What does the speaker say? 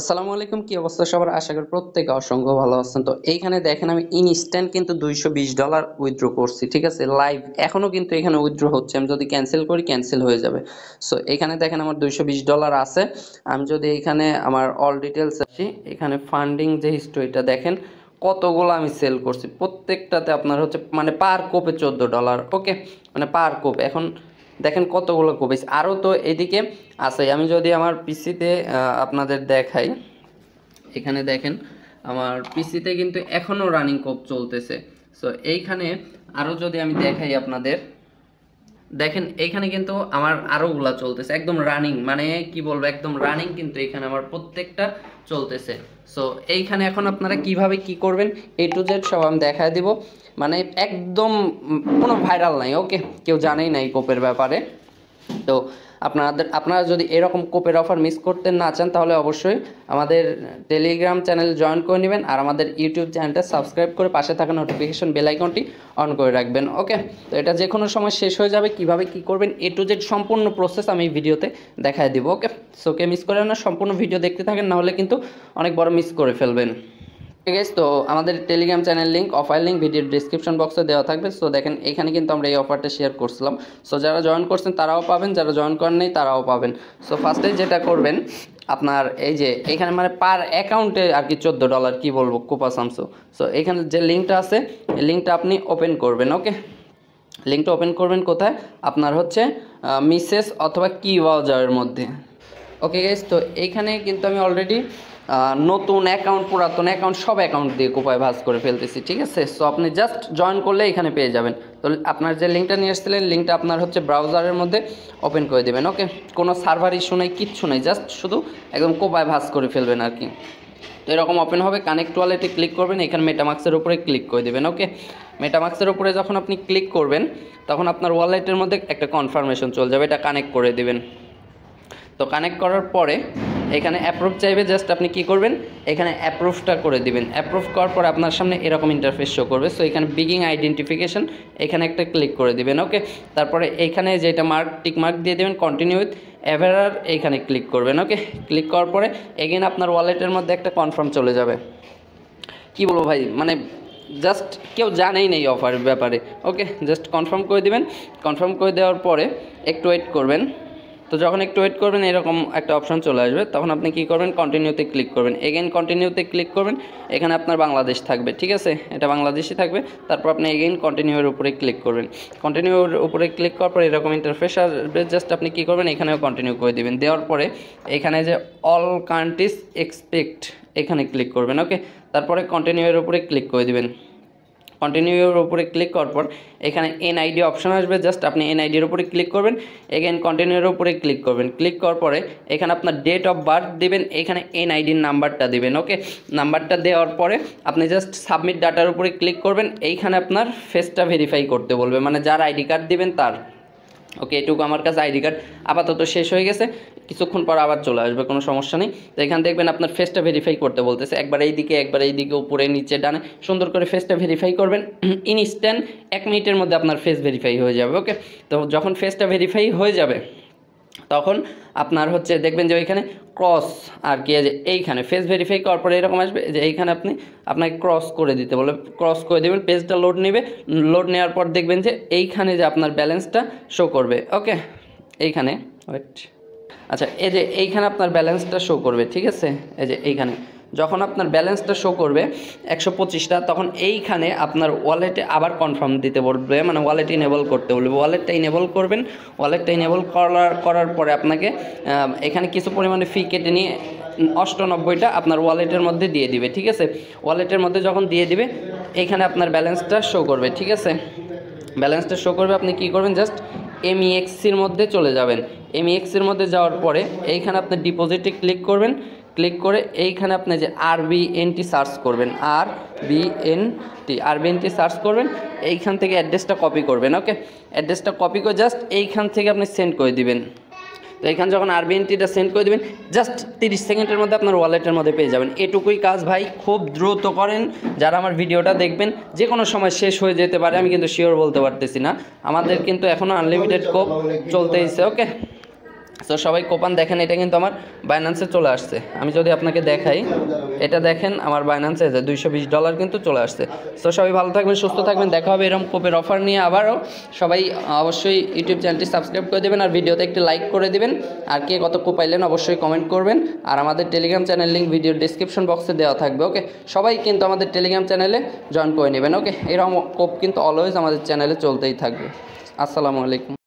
আসসালামু আলাইকুম, কি অবস্থা সবার? আশা করি প্রত্যেকে অসংখ্য ভালো আছেন। তো এইখানে দেখেন আমি ইনস্ট্যান্ট কিন্তু $220 উইথড্র করছি, ঠিক আছে? লাইভ এখনো কিন্তু এখানে উইথড্র হচ্ছে। আমি যদি ক্যান্সেল করি ক্যান্সেল হয়ে যাবে। সো এখানে দেখেন আমার $220 আছে। আমি যদি এখানে আমার অল ডিটেলস আসি, এখানে ফান্ডিং যে হিস্টোরিটা দেখেন কতগুলো আমি সেল করছি, প্রত্যেকটাতে আপনার হচ্ছে মানে পার কোপে $14। ওকে, মানে পার কোপ। এখন দেখেন কতগুলো কপিস আরও তো এদিকে আছে। আমি যদি আমার পিসিতে আপনাদের দেখাই, এখানে দেখেন আমার পিসিতে কিন্তু এখনও রানিং কোপ চলতেছে। সো এইখানে আরও যদি আমি দেখাই আপনাদের, দেখেন এইখানে কিন্তু আমার আরোগুলা চলতেছে একদম রানিং, মানে কি বলবো, একদম রানিং কিন্তু এখানে আমার প্রত্যেকটা চলতেছে। সো এইখানে এখন আপনারা কিভাবে কি করবেন এ টু জেড সব আমি দেখায় দিব। মানে একদম কোনো ভাইরাল নাই, ওকে, কেউ জানেই না এই কোপের ব্যাপারে। তো আপনারা যদি এরকম কোপের অফার মিস করতে না চান তাহলে অবশ্যই আমাদের টেলিগ্রাম চ্যানেল জয়েন করে নেবেন, আর আমাদের ইউটিউব চ্যানেলটা সাবস্ক্রাইব করে পাশে থাকা নোটিফিকেশন বেল আইকনটি অন করে রাখবেন। ওকে, তো এটা যে কোনো সময় শেষ হয়ে যাবে, কিভাবে কি করবেন এ টু জেড সম্পূর্ণ প্রসেস আমি এই ভিডিওতে দেখায় দিব। ওকে, সো কে মিস করেন না, সম্পূর্ণ ভিডিও দেখতে থাকেন, নাহলে কিন্তু অনেক বড় মিস করে ফেলবেন। ঠিক আছে, তো আমাদের Telegram channel link, offer link ভিডিওর ডিসক্রিপশন বক্সে দেওয়া থাকবে। সো দেখেন এখানে কিন্তু আমরা এই অফারটা শেয়ার করছিলাম। সো যারা জয়েন করছেন তারাও পাবেন, যারা জয়েন করেন নাই তারাও পাবেন। সো ফার্স্টে যেটা করবেন আপনার এই যে এখানে মানে পার অ্যাকাউন্টে আর কি $14 কি বলবো কোপা সামসু। সো এখানে যে লিঙ্কটা আছে এই লিঙ্কটা আপনি ওপেন করবেন। ওকে, লিঙ্কটা ওপেন করবেন কোথায়? আপনার হচ্ছে মিসেস অথবা কি ওয়াউজারের মধ্যে। ওকে গাইস, তো এইখানে কিন্তু আমি অলরেডি নতুন অ্যাকাউন্ট, পুরাতন অ্যাকাউন্ট, সব অ্যাকাউন্ট দিয়ে কোপায় ভাজ করে ফেলতেছি, ঠিক আছে? সো আপনি জাস্ট জয়েন করলে এখানে পেয়ে যাবেন। তো আপনার যে লিঙ্কটা নিয়ে এসেছিলেন লিঙ্কটা আপনার হচ্ছে ব্রাউজারের মধ্যে ওপেন করে দেবেন। ওকে, কোনো সার্ভার ইস্যু নেই, কিচ্ছু নেই, জাস্ট শুধু একদম কোপায় ভাজ করে ফেলবেন আর কি। তো এরকম ওপেন হবে, কানেক্ট ওয়ালেটে ক্লিক করবেন, এখানে মেটামাক্সের উপরে ক্লিক করে দেবেন। ওকে, মেটামাক্সের উপরে যখন আপনি ক্লিক করবেন তখন আপনার ওয়ালেটের মধ্যে একটা কনফার্মেশন চলে যাবে, এটা কানেক্ট করে দেবেন। তো কানেক্ট করার পরে এখানে অ্যাপ্রুভ চাইবে, জাস্ট আপনি কি করবেন এখানে অ্যাপ্রুভটা করে দিবেন। অ্যাপ্রুভ করার পর আপনার সামনে এরকম ইন্টারফেস শো করবে। সো এখানে বিগিং আইডেন্টিফিকেশন এখানে একটা ক্লিক করে দিবেন। ওকে, তারপরে এইখানে যেটা টিক মার্ক দিয়ে দেবেন কন্টিনিউ উইথ এভারার, এইখানে ক্লিক করবেন। ওকে, ক্লিক করার পরে এগেন আপনার ওয়ালেটের মধ্যে একটা কনফার্ম চলে যাবে। কি বলবো ভাই, মানে জাস্ট কেউ জানেই নেই অফারের ব্যাপারে। ওকে, জাস্ট কনফার্ম করে দিবেন। কনফার্ম করে দেওয়ার পরে একটু ওয়েট করবেন। তো যখন একটু ওয়েট করবেন এরকম একটা অপশন চলে আসবে, তখন আপনি কি করবেন কন্টিনিউতে ক্লিক করবেন। এগেইন কন্টিনিউতে ক্লিক করবেন, এখানে আপনার বাংলাদেশ থাকবে, ঠিক আছে? এটা বাংলাদেশই থাকবে। তারপর আপনি এগেইন কন্টিনিউর উপরে ক্লিক করবেন। কন্টিনিউর উপরে ক্লিক করার পর এরকম ইন্টারফেস আসবে, জাস্ট আপনি কি করবেন এখানেও কন্টিনিউ করে দিবেন। দেওয়ার পরে এখানে যে অল কান্ট্রিজ এক্সপেক্ট এখানে ক্লিক করবেন। ওকে, তারপরে কন্টিনিউর উপরে ক্লিক করে দিবেন। কন্টিনিউর উপরে ক্লিক করার পর এখানে এনআইডি অপশন আসবে, জাস্ট আপনি এনআইডির উপরে ক্লিক করবেন। এগেন কন্টিনিউর উপরে ক্লিক করবেন। ক্লিক করার পরে এখানে আপনার ডেট অফ বার্থ দেবেন, এখানে এনআইডির নাম্বারটা দেবেন। ওকে, নাম্বারটা দেওয়ার পরে আপনি জাস্ট সাবমিট ডাটার উপরে ক্লিক করবেন। এইখানে আপনার ফেসটা ভেরিফাই করতে বলবে, মানে যার আইডি কার্ড দিবেন তার। ওকে, এটুকু আমার কাছে আইডি কার্ড আপাতত শেষ হয়ে গেছে, কিছুক্ষণ পর আবার চলে আসবে, কোনো সমস্যা নেই। তো এখানে দেখবেন আপনার ফেসটা ভেরিফাই করতে বলতেছে, একবার এইদিকে একবার এইদিকে, উপরে নিচে ডানে, সুন্দর করে ফেসটা ভেরিফাই করবেন। ইনস্ট্যান্ট 1 মিনিটের মধ্যে আপনার ফেস ভেরিফাই হয়ে যাবে। ওকে, তো যখন ফেসটা ভেরিফাই হয়ে যাবে তখন আপনার হচ্ছে দেখবেন যে ওইখানে ক্রস আর কি, যে এইখানে ফেস ভেরিফাই করার পরে এরকম আসবে যে এইখানে আপনাকে ক্রস করে দিতে বলে, ক্রস করে দেবেন। পেজটা লোড নেবে, লোড নেওয়ার পর দেখবেন যে এইখানে যে আপনার ব্যালেন্সটা শো করবে। ওকে, এইখানে ওয়েট, আচ্ছা, এই যে এইখানে আপনার ব্যালেন্সটা শো করবে, ঠিক আছে? এই যে এইখানে যখন আপনার ব্যালেন্সটা শো করবে 125টা, তখন এইখানে আপনার ওয়ালেটে আবার কনফার্ম দিতে বলবে, মানে ওয়ালেট ইনেবল করতে বলবে। ওয়ালেটটা ইনেবল করবেন। ওয়ালেটটা ইনেবল করার পরে আপনাকে এখানে কিছু পরিমাণে ফি কেটে নিয়ে 98টা আপনার ওয়ালেটের মধ্যে দিয়ে দিবে, ঠিক আছে? ওয়ালেটের মধ্যে যখন দিয়ে দিবে এইখানে আপনার ব্যালেন্সটা শো করবে, ঠিক আছে? ব্যালেন্সটা শো করবে, আপনি কি করবেন জাস্ট এমইএক্সির মধ্যে চলে যাবেন। এমইএক্সির মধ্যে যাওয়ার পরে এইখানে আপনি ডিপোজিটে ক্লিক করবেন। ক্লিক করে এইখানে আপনি যে আরবিএনটি সার্চ করবেন, আরবিএনটি সার্চ করবেন। এইখান থেকে অ্যাড্রেসটা কপি করবেন। ওকে, অ্যাড্রেসটা কপি করে জাস্ট এইখান থেকে আপনি সেন্ড করে দিবেন। তো এখানে যখন আরবিএনটিটা সেন্ড করে দেবেন জাস্ট 30 সেকেন্ডের মধ্যে আপনার ওয়ালেটের মধ্যে পেয়ে যাবেন। এটুকুই কাজ ভাই, খুব দ্রুত করেন। যারা আমার ভিডিওটা দেখবেন যে কোনো সময় শেষ হয়ে যেতে পারে, আমি কিন্তু শিওর বলতে পারতেছি না। আমাদের কিন্তু এখনও আনলিমিটেড কোপ চলতেইছে। ওকে, তো সবাই কোপান দেখেন, এটা কিন্তু আমার বাইন্যান্সে চলে আসছে। আমি যদি আপনাকে দেখাই, এটা দেখেন আমার বাইন্যান্সে যে $220 কিন্তু চলে আসছে। তো সবাই ভালো থাকবেন, সুস্থ থাকবেন, দেখা হবে এরকম কোপের অফার নিয়ে আবারও। সবাই অবশ্যই ইউটিউব চ্যানেলটি সাবস্ক্রাইব করে দেবেন আর ভিডিওতে একটি লাইক করে দিবেন। আর কে কত কোপাইলেন অবশ্যই কমেন্ট করবেন। আর আমাদের টেলিগ্রাম চ্যানেল লিঙ্ক ভিডিওর ডিসক্রিপশন বক্সে দেওয়া থাকবে। ওকে, সবাই কিন্তু আমাদের টেলিগ্রাম চ্যানেলে জয়েন করে নেবেন। ওকে, এরকম কোপ কিন্তু অলওয়েজ আমাদের চ্যানেলে চলতেই থাকবে। আসসালামু আলাইকুম।